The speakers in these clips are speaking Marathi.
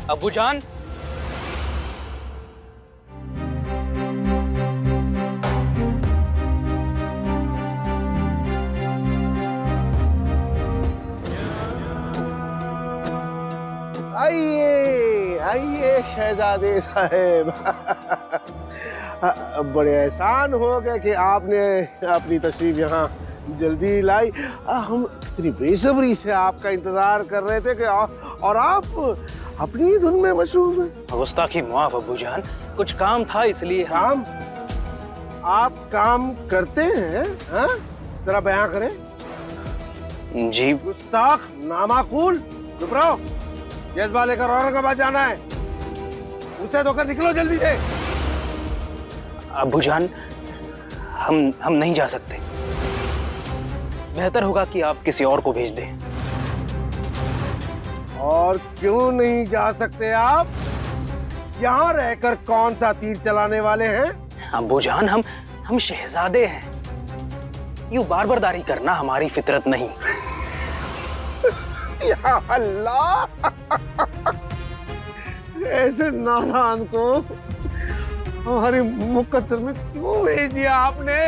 अब्बूजान, आइए आइए शहजादे साहेब। बड़े एहसान हो गए कि आपने अपनी तशरीफ यहाँ जल्दी लाई। हम कितनी बेसब्री से आपका इंतजार कर रहे थे कि और आप अपनी धुन में मशरूफ हैं। गुस्ताखी माफ अब्बूजान, कुछ काम था इसलिए। काम? आप काम करते हैं? हाँ? जरा बयां करें। जी गुस्ताख, नामाकूल। चुप रहो। जज्बा लेकर औरंगाबाद जाना है। उसे धोकर निकलो जल्दी से। अब्बूजान, हम नहीं जा सकते। बेहतर होगा कि आप किसी और को भेज दें। और क्यों नहीं जा सकते आप? यहाँ रहकर कौन सा तीर चलाने वाले हैं? अब्बूजान, हम शहजादे हैं। यूं बारबरदारी करना हमारी फितरत नहीं। या अल्लाह, ऐसे नादान को हमारे मुकद्दर में क्यों भेज दिया आपने?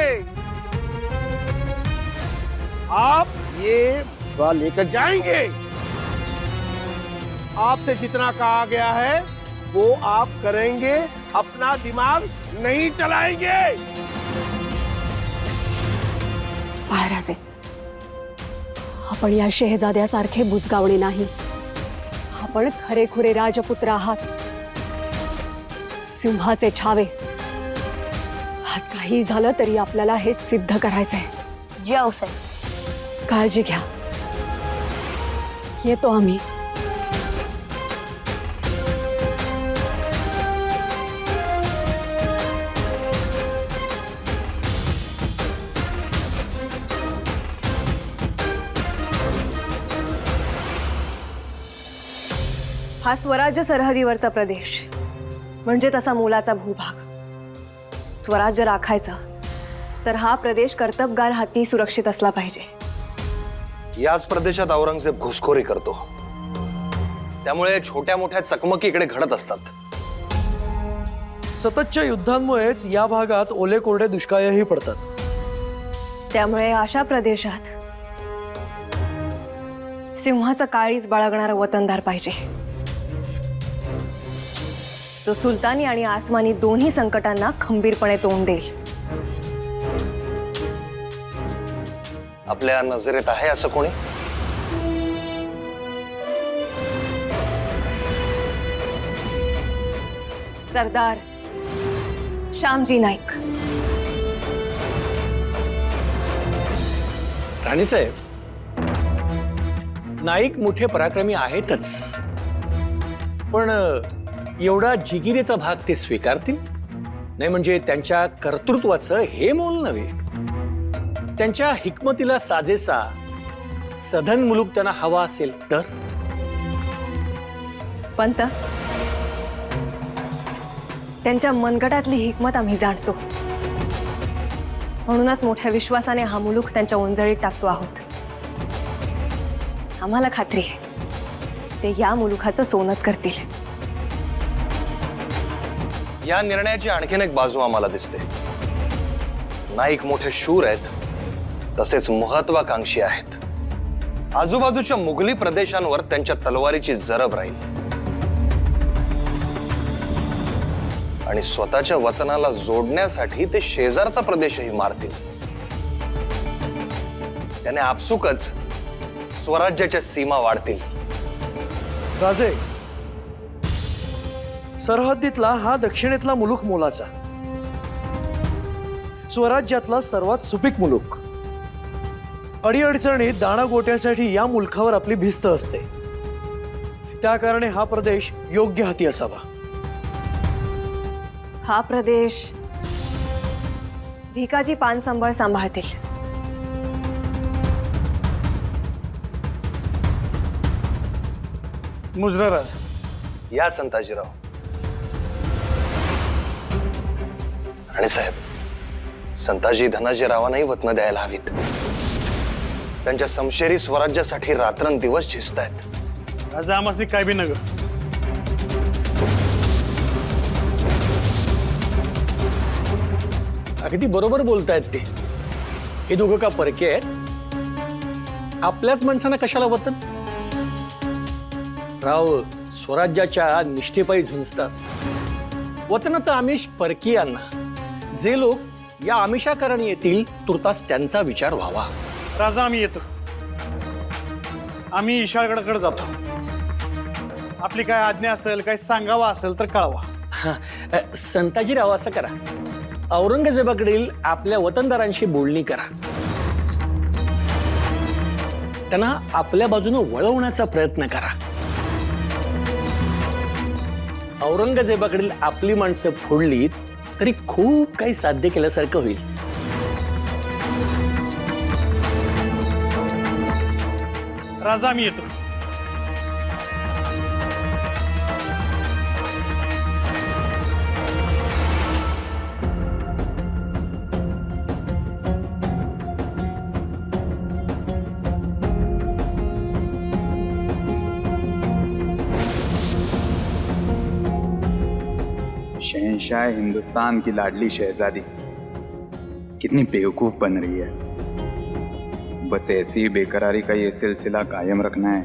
आप ये बाल लेकर जाएंगे। आपसे जितना कहा गया है वो आप करेंगे, अपना दिमाग नहीं चलाएंगे। महाराजे, आपण या शहजाद्यासारखे बुजगावणे नाही। आपण खरेखुरे राजपुत्र आहात, सिंहाचे छावे। आज काही झालं तरी आपल्याला हे सिद्ध करायचंय। जी आऊसाहेब। काळजी घ्या, येतो आम्ही। हा स्वराज्य सरहदीवरचा प्रदेश म्हणजे तसा मोलाचा भूभाग। स्वराज्य राखायचा तर हा प्रदेश कर्तबगार हाती सुरक्षित असला पाहिजे। याच प्रदेशात औरंगजेब घुसखोरी करतो, त्यामुळे छोट्या मोठ्या चकमकी इकडे घडत असतात। सततच्या युद्धांमुळेच या भागात ओले कोरडे दुष्काळही पडतात। त्यामुळे अशा प्रदेशात सिंहाचा काळीज बाळगणारा वतनदार पाहिजे, जो सुलतानी आणि आसमानी दोन्ही संकटांना खंबीरपणे तोंड देईल। आपल्या नजरेत आहे असं कोणी? सरदार श्यामजी नाईक। राणीसाहेब, नाईक मोठे पराक्रमी आहेतच, पण एवढा जिगिरीचा भाग ते स्वीकारतील? नाही म्हणजे त्यांच्या कर्तृत्वाचं हे मोल नव्हे, त्यांच्या हिकमतीला साजेसा सधन मुलूक त्यांना हवा असेल तर? पंत, त्यांच्या मनगटातली हिकमत आम्ही जाणतो, म्हणूनच मोठ्या विश्वासाने हा मुलूक त्यांच्या ओंजळीत टाकतो आहोत। आम्हाला खात्री आहे ते या मुलुखाचं सोनच करतील। या निर्णयाची आणखीन एक बाजू आम्हाला दिसते। नाईक मोठे शूर आहेत, तसेच महत्वाकांक्षी आहेत। आजूबाजूच्या मुघली प्रदेशांवर त्यांच्या तलवारीची जरब राहील आणि स्वतःच्या वतनाला जोडण्यासाठी ते शेजारचा प्रदेशही मारतील। त्याने आपसुकच स्वराज्याच्या सीमा वाढतील। राजे, सरहद्दीतला हा दक्षिणेतला मुलूक मोलाचा, स्वराज्यातला सर्वात सुपीक मुलूक। अडीअडचणीत दाणा गोट्यासाठी या मुलखावर आपली भिस्त असते, त्या कारणे हा प्रदेश योग्य हाती असावा। हा प्रदेश भिकाजी पानसंभाळ सांभाळतील। मुजराराज, या संताजीराव। राणीसाहेब, संताजी धनाजीरावांनाही वतन द्यायला हवीत। त्यांच्या समशेरी स्वराज्यासाठी रात्रंदिवस झिजतायत। राजा आमसनी काय बी नगर अगदी बरोबर बोलतायत ते. हे दोघं का परके आहेत? आपल्याच माणसांना कशाला वतन? राव स्वराज्याच्या निष्ठेपायी झुंजतात. वतनाचं आमिष परकीयांना. जे लोक या आमिषाकरणी येतील तुर्तास त्यांचा विचार व्हावा. राजा आम्ही येतो. आम्ही ईशाळगडाकडे जातो. आपली काय आज्ञा असेल, काय सांगावा असेल तर कळवा. संताजीराव असं करा, औरंगजेबाकडील आपल्या वतनदारांशी बोलणी करा. त्यांना आपल्या बाजूने वळवण्याचा प्रयत्न करा. औरंगजेबाकडील आपली माणसं फोडलीत तरी खूप काही साध्य केल्यासारखं होईल. राजा आम्ही येतो. शहंशाह हिंदुस्तान की लाडली शहजादी कितनी बेवकूफ बन रही है. बस ऐसी ही बेकरारी का ये सिलसिला कायम रखना है.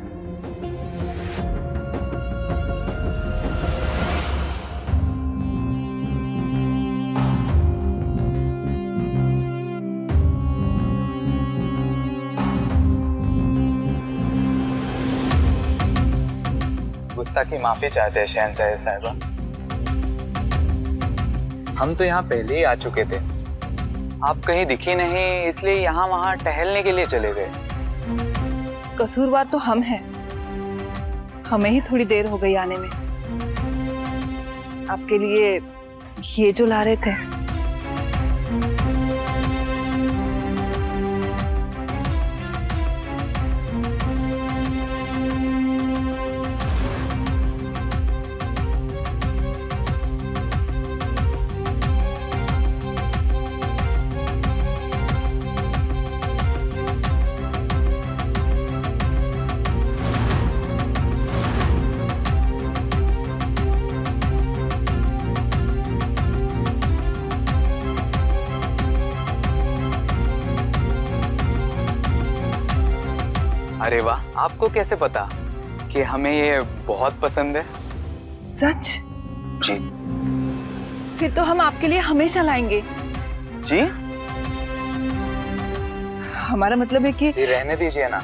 गुस्ताखी माफी चाहते हैं शहंशाह साहिबा. हम तो यहाँ पहले ही आ चुके थे. आप कहीं दिखी नहीं, इसलिए यहाँ वहाँ टहलने के लिए चले गए. कसूरवार तो हम हैं. हमें ही थोड़ी देर हो गई आने में. आपके लिए ये जो ला रहे थे. अरे वाह, आपको कैसे पता कि हमें ये बहुत पसंद है? सच? जी. फिर तो हम आपके लिए हमेशा लाएंगे. जी? हमारा मतलब है कि जी रहने दीजिए ना.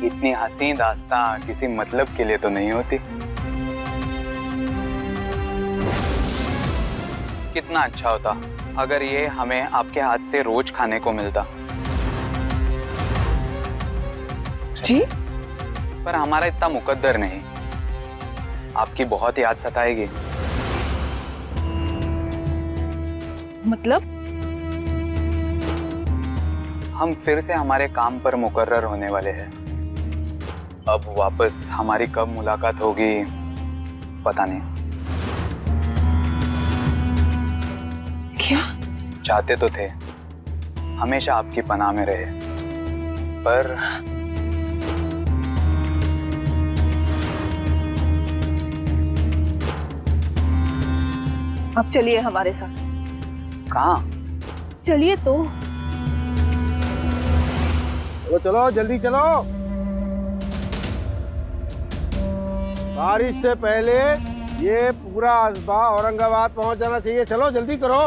इतनी हसीन दास्तां किसी मतलब के लिए तो नहीं होती. कितना अच्छा होता अगर ये हमें आपके हाथ से रोज खाने को मिलता. जी? पर हमारा इतना मुकद्दर नहीं. आपकी बहुत याद सताएगी. मतलब? हम फिर से हमारे काम पर मुकर्रर होने वाले हैं. अब वापस हमारी कब मुलाकात होगी पता नहीं. क्या? चाहते तो थे हमेशा आपकी पनाह में रहे, पर अब चलिए हमारे साथ. कहाँ? चलिए तो. चलो चलो जल्दी चलो. बारिश से पहले ये पूरा असबा औरंगाबाद पहुंच जाना चाहिए. चलो जल्दी करो.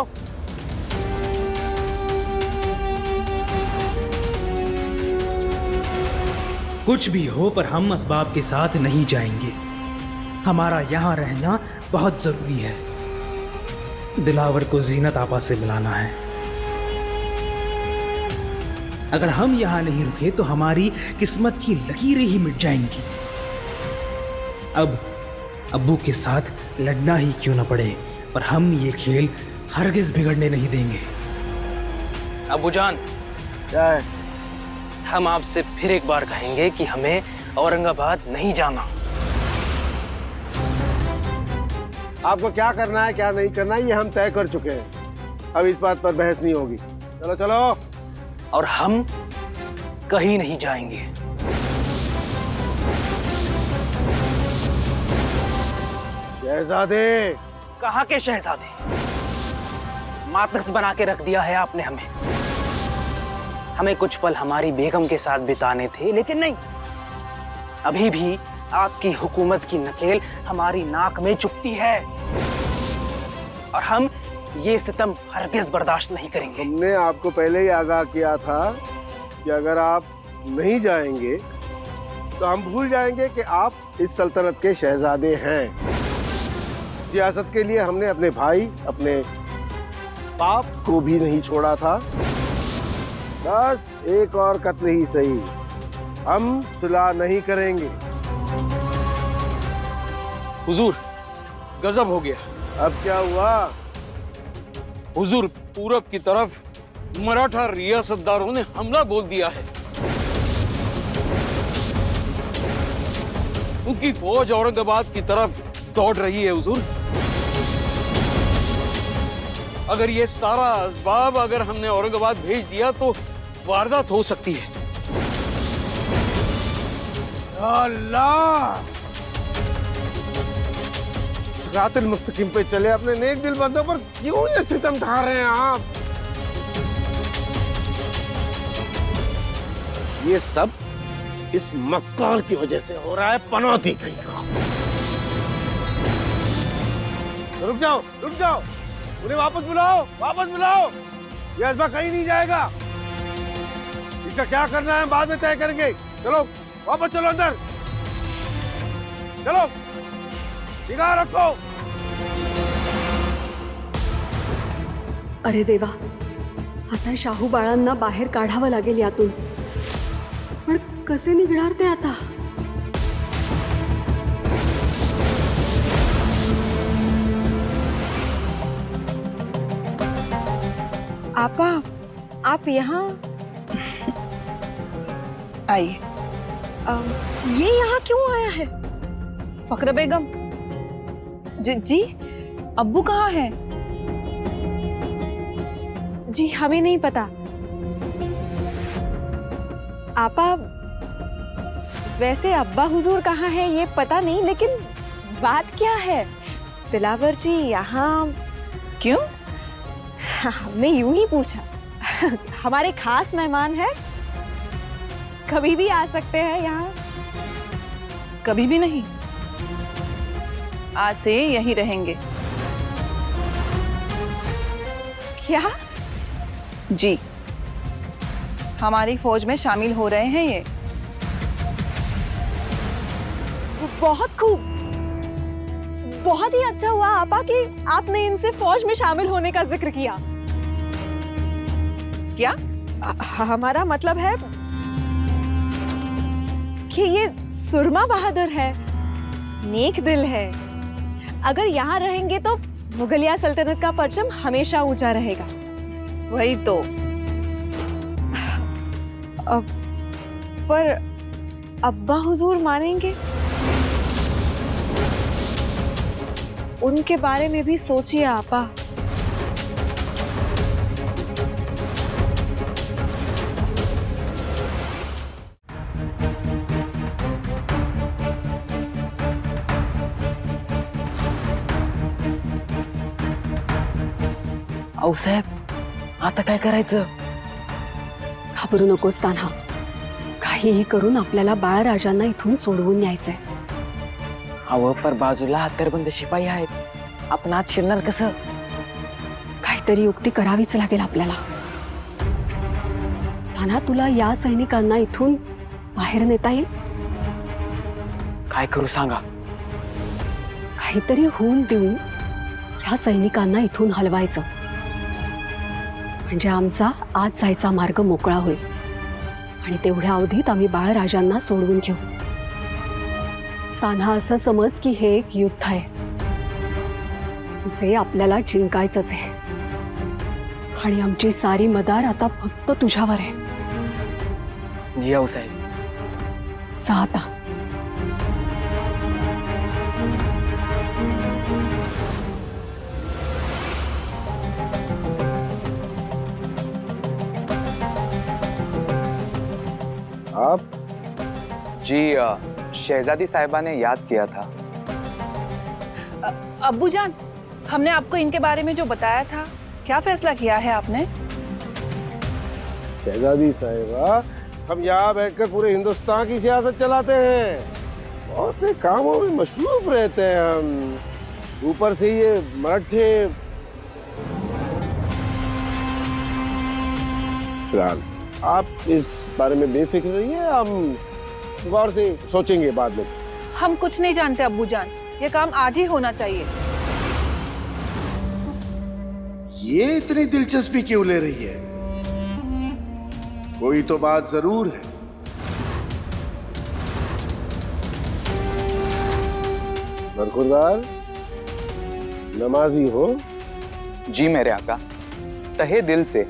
कुछ भी हो पर हम असबाब के साथ नहीं जाएंगे. हमारा यहाँ रहना बहुत जरूरी है. दिलावर को जीनत आपा से मिलाना है. अगर हम यहाँ नहीं रुके तो हमारी किस्मत की लकीरें ही मिट जाएंगी. अब अब्बू के साथ लड़ना ही क्यों न पड़े, पर हम ये खेल हरगिज बिगड़ने नहीं देंगे. अब्बूजान, क्या है? हम आपसे फिर एक बार कहेंगे कि हमें औरंगाबाद नहीं जाना. आपको क्या करना है क्या नहीं करना है ये हम तय कर चुके हैं. अब इस बात पर बहस नहीं होगी. चलो चलो. और हम कहीं नहीं जाएंगे. शहजादे. कहाँ के शहजादे? मातहत बना के रख दिया है आपने हमें। हमें कुछ पल हमारी बेगम के साथ बिताने थे, लेकिन नहीं, अभी भी आपकी हुकूमत की नकेल हमारी नाक में चुभती है और हम ये सितम हरगिज बर्दाश्त नहीं करेंगे। हमने आपको पहले ही आगाह किया था कि अगर आप नहीं जाएंगे तो हम भूल जाएंगे कि आप इस सल्तनत के शहजादे हैं। सियासत के लिए हमने अपने भाई, अपने बाप को भी नहीं छोड़ा था। बस एक और कत्ल ही सही, हम सुलह नहीं करेंगे। हुजूर, गजब हो गया। अब क्या हुआ? हुजूर, पूरब की तरफ मराठा रियासतदारों ने हमला बोल दिया है। उनकी फौज औरंगाबाद की तरफ दौड़ रही है हुजूर। अगर ये सारा असबाब अगर हमने औरंगाबाद भेज दिया तो वारदात हो सकती है। अल्लाह, सिरातुल मुस्तकीम पे चले अपने नेक दिल बंदों पर क्यों ये सितम ढा रहे हैं आप? ये सब इस मक्कार की वजह से हो रहा है, पनौती कहीं का। रुक जाओ, रुक जाओ, उन्हें वापस बुलाओ, वापस बुलाओ। ये अजबा कहीं नहीं जाएगा। इसका क्या करना है बाद में तय करेंगे। चलो वापस चलो, अंदर चलो, निगाह रखो। अरे देवा, आता शाहू बाळांना बाहेर काढावं लागेल यातून, पण कसे निघणार ते आता? आपा, आप यहाँ आइए। ये यहाँ क्यों आया है? फखर बेगम, जी अब्बू कहाँ है? जी हमें नहीं पता। आपा, वैसे अब्बा हुजूर कहाँ है ये पता नहीं, लेकिन बात क्या है? दिलावर जी यहाँ क्यों? हमने यूं ही पूछा। हमारे खास मेहमान हैं, कभी भी आ सकते हैं यहाँ। कभी भी नहीं, आज से यहीं रहेंगे। क्या? जी, हमारी फौज में शामिल हो रहे हैं ये। बहुत खूब, बहुत ही अच्छा हुआ आपा कि आपने इनसे फौज में शामिल होने का जिक्र किया। क्या? हमारा मतलब है कि ये सुरमा बहादुर है, नेक दिल है। अगर यहाँ रहेंगे तो मुगलिया सल्तनत का परचम हमेशा ऊंचा रहेगा। वही तो। पर अब्बा हुजूर मानेंगे? उनके बारे में भी सोचिए आपा। आऊसाहेब, आता काय करायचं? घाबरू नकोस तान्हा, काहीही करून आपल्याला बाळराजांना इथून सोडवून न्यायचंय। अहो, पर बाजूला हत्यारबंद शिपाई आहेत, आपण आज शिरणार कसं? काहीतरी युक्ती करावीच लागेल आपल्याला। तान्हा, तुला या सैनिकांना इथून बाहेर नेता येईल? काय करू सांगा? काहीतरी हूल देऊन या सैनिकांना इथून हलवायचं, म्हणजे आमचा आज जायचा मार्ग मोकळा होईल आणि तेवढ्या अवधीत आम्ही बाळराजांना सोडवून घेऊ। तान्हा, असं समज की हे एक युद्ध आहे जे आपल्याला जिंकायचंच आहे आणि आमची सारी मदार आता फक्त तुझ्यावर आहे। जी आऊसाहेब। जा आता। आप? जी, शहजादी साहिबा ने याद किया था। अब्बू जान, हमने आपको इनके बारे में जो बताया था क्या फैसला किया है आपने? शहजादी साहिबा, हम यहाँ बैठकर पूरे हिंदुस्तान की सियासत चलाते हैं। बहुत से कामों में मशरूफ रहते हैं हम। ऊपर से ये मराठे। फिलहाल आप इस बारे में बेफिक्र रहिए, हम गौर से सोचेंगे बाद में। हम कुछ नहीं जानते अब्बू जान, ये काम आज ही होना चाहिए। ये इतनी दिलचस्पी क्यों ले रही है? कोई तो बात जरूर है। बरखुरदार, नमाजी हो? जी मेरे आका, तहे दिल से।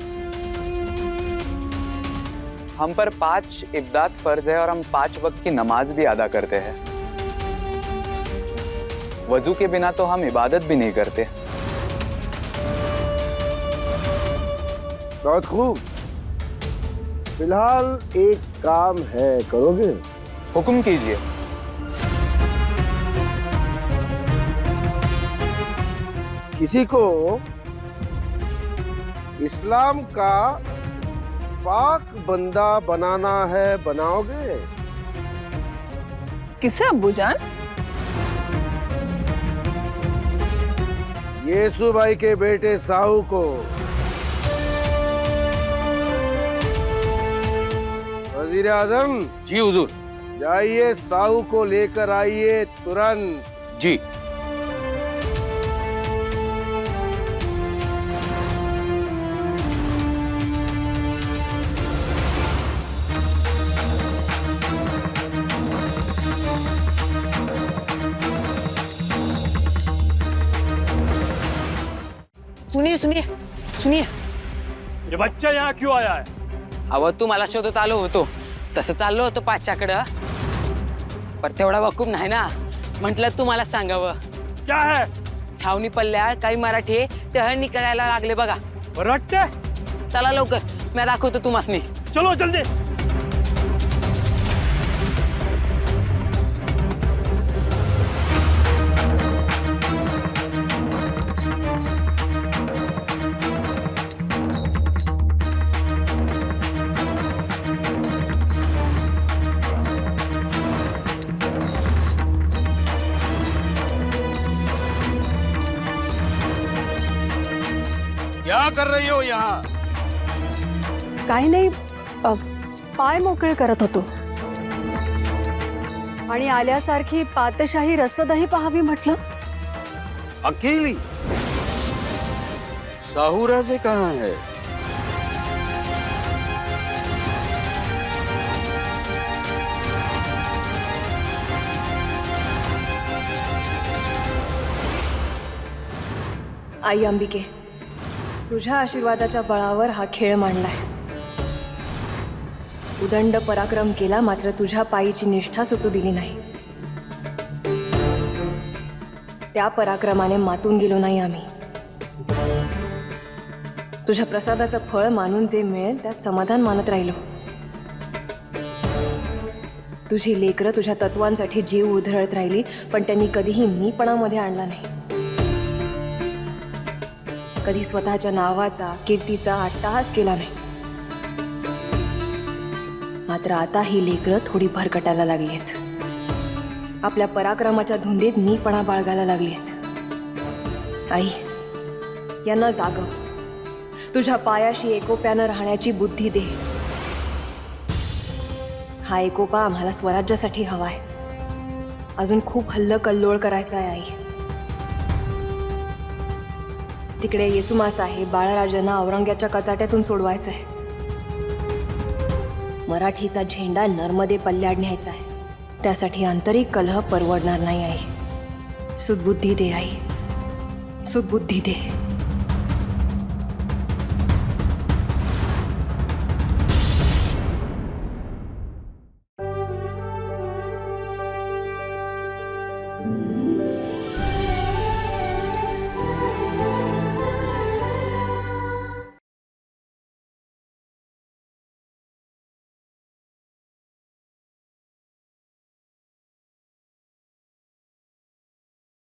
हम पर 5 इबादत फर्ज है और हम 5 वक्त की नमाज भी अदा करते हैं। वजू के बिना तो हम इबादत भी नहीं करते। बहुत खूब। फिलहाल एक काम है, करोगे? हुक्म कीजिए। किसी को इस्लाम का पाक बंदा बनाना है, बनाओगे? किसे अब्बू जान? येसु भाई के बेटे साहू को। वजीर आजम। जी हुजूर। जाइए, साहू को लेकर आइए तुरंत। जी। सुनिए सुनिए सुनिए, ये बच्चा यहाँ क्यों आया है? अहो तुम्हाला शोधत आलो होतो, तसं चाललो होतो पाचशाकडं, पर तेवढा वकूफ नाही ना, म्हटलं तुम्हाला सांगावं। क्या है? छावणी पल्ल्याळ काही मराठी तह निकळायला लागले बघा। रट्टे? चला लवकर, मी दाखवतो तुम्हासनी। चलो जल्दी। क्या कर रही हो यहाँ? काही नाही, पाय मोकळे करत होतो आणि आल्यासारखी पातशाही रसदही पाहावी म्हटलं। अकेली? साहू राजे कहाँ है? आई अंबिके, तुझ्या आशीर्वादाच्या बळावर हा खेळ मांडलाय। उदंड पराक्रम केला, मात्र तुझ्या पायीची निष्ठा सुटू दिली नाही। त्या पराक्रमाने मातून गेलो नाही आम्ही। तुझ्या प्रसादाचं फळ मानून जे मिळेल त्यात समाधान मानत राहिलो। तुझी लेकरं तुझ्या तत्वांसाठी जीव उधळत राहिली, पण त्यांनी कधीही मीपणामध्ये आणला नाही। कधी स्वतःच्या नावाचा, कीर्तीचा अट्टहास केला नाही। मात्र आता ही लेकरं थोडी भरकटायला लागलीत, आपल्या पराक्रमाच्या धुंदीत मीपणा बाळगायला लागलीत। आई, यांना जागव, तुझ्या पायाशी एकोप्यानं राहण्याची बुद्धी दे। हा एकोपा आम्हाला स्वराज्यासाठी हवाय, अजून खूप हल्ल कल्लोळ करायचा आहे। आई, तिकडे येसुमा साहेब बाळराजांना औरंग्याच्या कचाट्यातून सोडवायचं आहे। मराठीचा झेंडा नर्मदे पल्ल्याड न्यायचा आहे, त्यासाठी आंतरिक कलह परवडणार नाही। आई, सुदबुद्धी दे आई, सुदबुद्धी दे।